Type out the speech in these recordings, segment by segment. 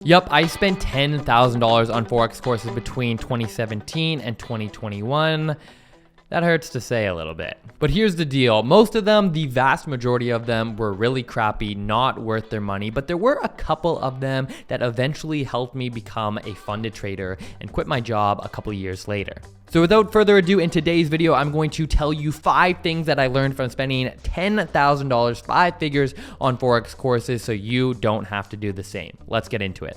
Yup, I spent $10,000 on Forex courses between 2017 and 2021. That hurts to say a little bit. But here's the deal. Most of them, the vast majority of them, were really crappy, not worth their money. But there were a couple of them that eventually helped me become a funded trader and quit my job a couple years later. So without further ado, in today's video, I'm going to tell you 5 things that I learned from spending $10,000, 5 figures on Forex courses, so you don't have to do the same. Let's get into it.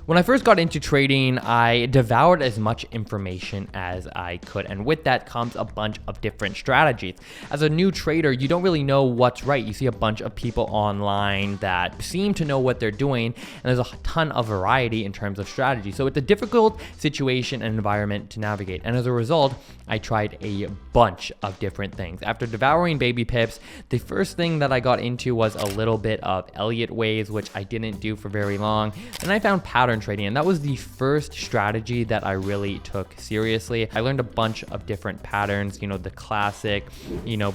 When I first got into trading, I devoured as much information as I could, and with that comes a bunch of different strategies. As a new trader, you don't really know what's right. You see a bunch of people online that seem to know what they're doing, and there's a ton of variety in terms of strategy. So it's a difficult situation and environment to navigate, and as a result, I tried a bunch of different things. After devouring baby pips, the first thing that I got into was a little bit of Elliott waves, which I didn't do for very long, and I found pattern trading, and that was the first strategy that I really took seriously. I learned a bunch of different patterns, the classic,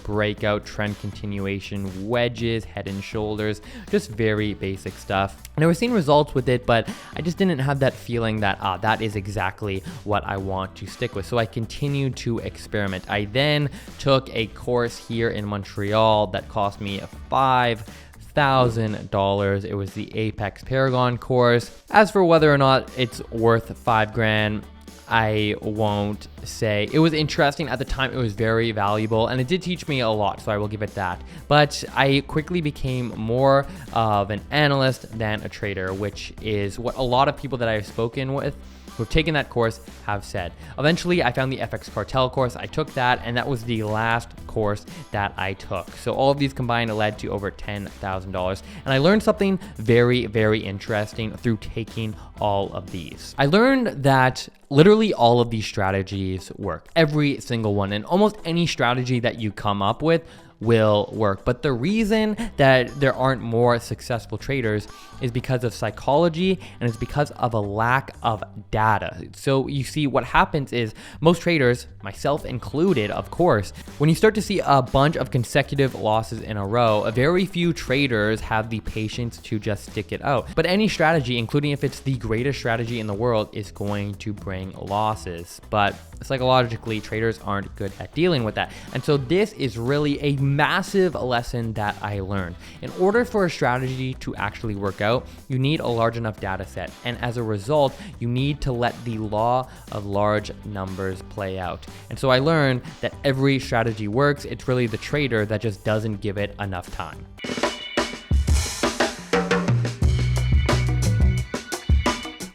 breakout, trend continuation, wedges, head and shoulders, just very basic stuff. And I was seeing results with it, but I just didn't have that feeling that that is exactly what I want to stick with. So I continued to experiment. I then took a course here in Montreal that cost me $5,000. It was the Apex Paragon course. As for whether or not it's worth $5,000, I won't say. It was interesting at the time. It was very valuable, and it did teach me a lot, so I will give it that. But I quickly became more of an analyst than a trader, which is what a lot of people that I've spoken with who've taken that course have said. Eventually, I found the FX Cartel course. I took that, and that was the last course that I took. So all of these combined led to over $10,000. And I learned something very, very interesting through taking all of these. I learned that literally all of these strategies work, every single one, and almost any strategy that you come up with will work. But the reason that there aren't more successful traders is because of psychology, and it's because of a lack of data. So you see, what happens is most traders, myself included, of course, when you start to see a bunch of consecutive losses in a row, very few traders have the patience to just stick it out. But any strategy, including if it's the greatest strategy in the world, is going to bring losses. But psychologically, traders aren't good at dealing with that. And so this is really a massive lesson that I learned. In order for a strategy to actually work out, you need a large enough data set. And as a result, you need to let the law of large numbers play out. And so I learned that every strategy works. It's really the trader that just doesn't give it enough time.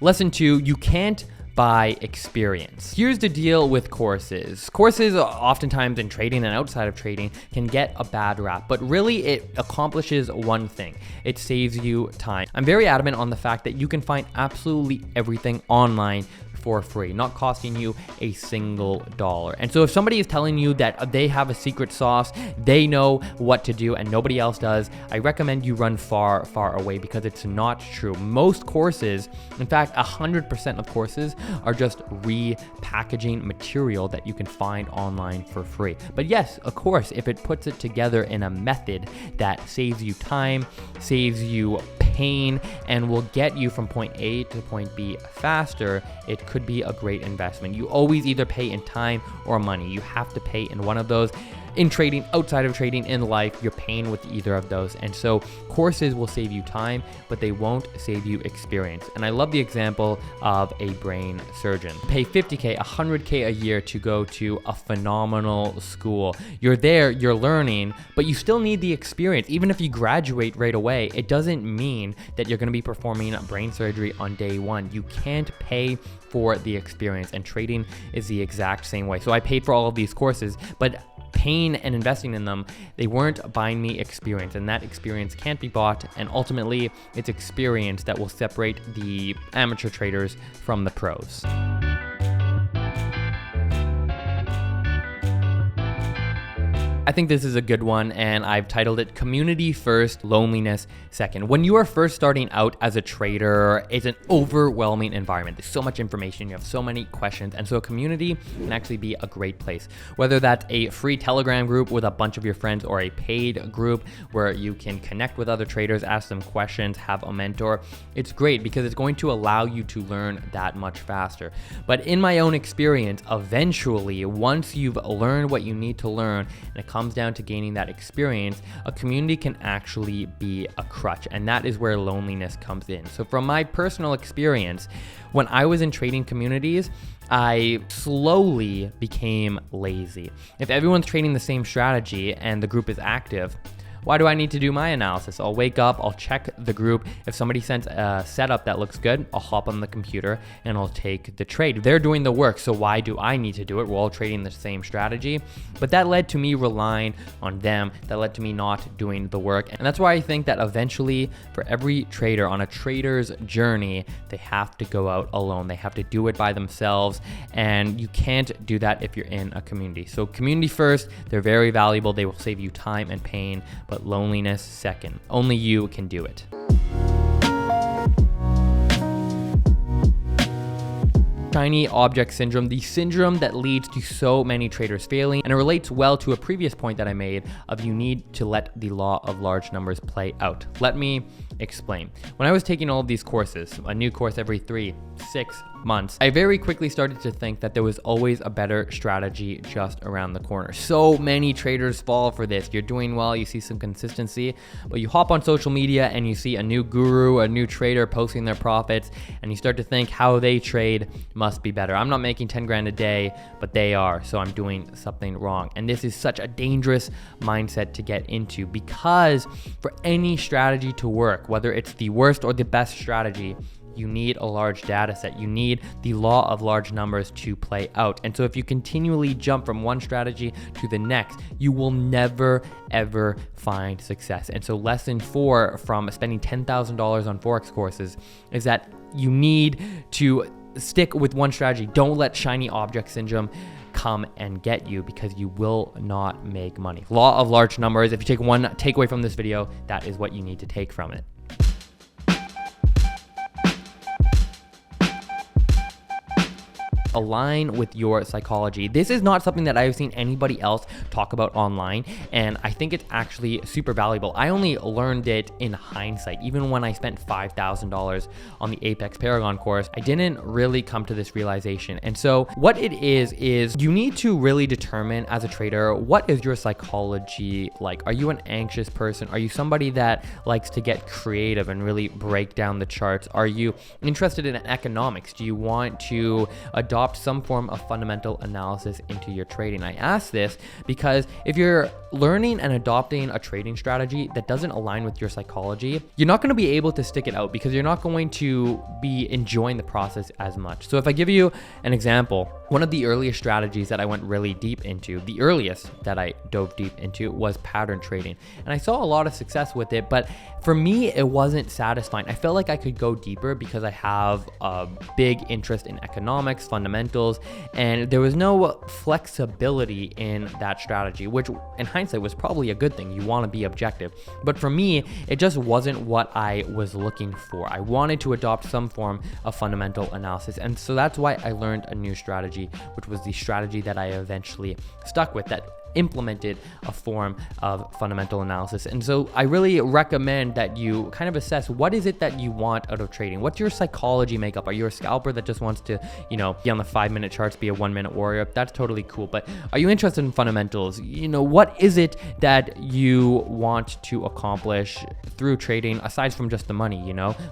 Lesson 2, you can't buy experience. Here's the deal with courses. Courses oftentimes in trading and outside of trading can get a bad rap, but really it accomplishes one thing. It saves you time. I'm very adamant on the fact that you can find absolutely everything online for free, not costing you a single dollar. And so if somebody is telling you that they have a secret sauce, they know what to do and nobody else does, I recommend you run far, far away, because it's not true. Most courses, in fact, 100% of courses are just repackaging material that you can find online for free. But yes, of course, if it puts it together in a method that saves you time, saves you pain, and will get you from point A to point B faster, it could be a great investment. You always either pay in time or money. You have to pay in one of those. In trading, outside of trading, in life, you're paying with either of those. And so courses will save you time, but they won't save you experience. And I love the example of a brain surgeon. Pay $50K, $100K a year to go to a phenomenal school. You're there, you're learning, but you still need the experience. Even if you graduate right away, it doesn't mean that you're gonna be performing brain surgery on day one. You can't pay for the experience, and trading is the exact same way. So I paid for all of these courses, but paying and investing in them, they weren't buying me experience, and that experience can't be bought. And ultimately, it's experience that will separate the amateur traders from the pros. I think this is a good one, and I've titled it Community First, Loneliness Second. When you are first starting out as a trader, it's an overwhelming environment. There's so much information, you have so many questions, and so a community can actually be a great place. Whether that's a free Telegram group with a bunch of your friends or a paid group where you can connect with other traders, ask them questions, have a mentor, it's great because it's going to allow you to learn that much faster. But in my own experience, eventually, once you've learned what you need to learn, and it comes down to gaining that experience, a community can actually be a crutch, and that is where loneliness comes in. So from my personal experience, when I was in trading communities, I slowly became lazy. If everyone's trading the same strategy and the group is active, why do I need to do my analysis? I'll wake up, I'll check the group. If somebody sends a setup that looks good, I'll hop on the computer and I'll take the trade. They're doing the work, so why do I need to do it? We're all trading the same strategy. But that led to me relying on them. That led to me not doing the work. And that's why I think that eventually, for every trader on a trader's journey, they have to go out alone. They have to do it by themselves. And you can't do that if you're in a community. So community first, they're very valuable. They will save you time and pain. But loneliness second. Only you can do it. Shiny object syndrome, the syndrome that leads to so many traders failing, and it relates well to a previous point that I made of you need to let the law of large numbers play out. Let me explain. When I was taking all of these courses, a new course every 3-6 months, I very quickly started to think that there was always a better strategy just around the corner. So many traders fall for this. You're doing well, you see some consistency, but you hop on social media and you see a new guru, a new trader posting their profits, and you start to think how they trade must be better. I'm not making 10 grand a day, but they are, so I'm doing something wrong. And this is such a dangerous mindset to get into, because for any strategy to work, whether it's the worst or the best strategy, you need a large data set. You need the law of large numbers to play out. And so if you continually jump from one strategy to the next, you will never, ever find success. And so lesson 4 from spending $10,000 on Forex courses is that you need to stick with one strategy. Don't let shiny object syndrome come and get you, because you will not make money. Law of large numbers. If you take one takeaway from this video, that is what you need to take from it. Align with your psychology. This is not something that I've seen anybody else talk about online, and I think it's actually super valuable. I only learned it in hindsight. Even when I spent $5,000 on the Apex Paragon course, I didn't really come to this realization. And so what it is you need to really determine as a trader, what is your psychology like? Are you an anxious person? Are you somebody that likes to get creative and really break down the charts? Are you interested in economics? Do you want to adopt some form of fundamental analysis into your trading? I ask this because if you're learning and adopting a trading strategy that doesn't align with your psychology, you're not going to be able to stick it out, because you're not going to be enjoying the process as much. So if I give you an example, one of the earliest strategies that I went really deep into, the earliest that I dove deep into, was pattern trading. And I saw a lot of success with it, but for me, it wasn't satisfying. I felt like I could go deeper because I have a big interest in economics, fundamentals, and there was no flexibility in that strategy, which in hindsight was probably a good thing. You want to be objective. But for me, it just wasn't what I was looking for. I wanted to adopt some form of fundamental analysis. And so that's why I learned a new strategy, which was the strategy that I eventually stuck with, that implemented a form of fundamental analysis. And so I really recommend that you kind of assess, what is it that you want out of trading? What's your psychology makeup? Are you a scalper that just wants to, be on the 5-minute charts, be a 1-minute warrior? That's totally cool. But are you interested in fundamentals? What is it that you want to accomplish through trading aside from just the money?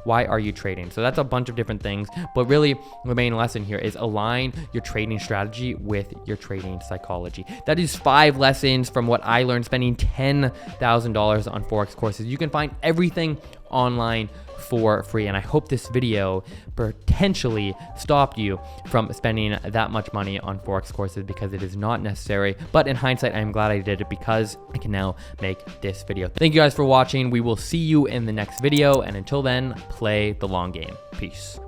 Why are you trading? So that's a bunch of different things. But really, the main lesson here is align your trading strategy with your trading psychology. That is 5 lessons from what I learned spending $10,000 on Forex courses. You can find everything online for free, and I hope this video potentially stopped you from spending that much money on Forex courses, because it is not necessary. But in hindsight, I'm glad I did it, because I can now make this video. Thank you guys for watching. We will see you in the next video, and until then, play the long game. Peace.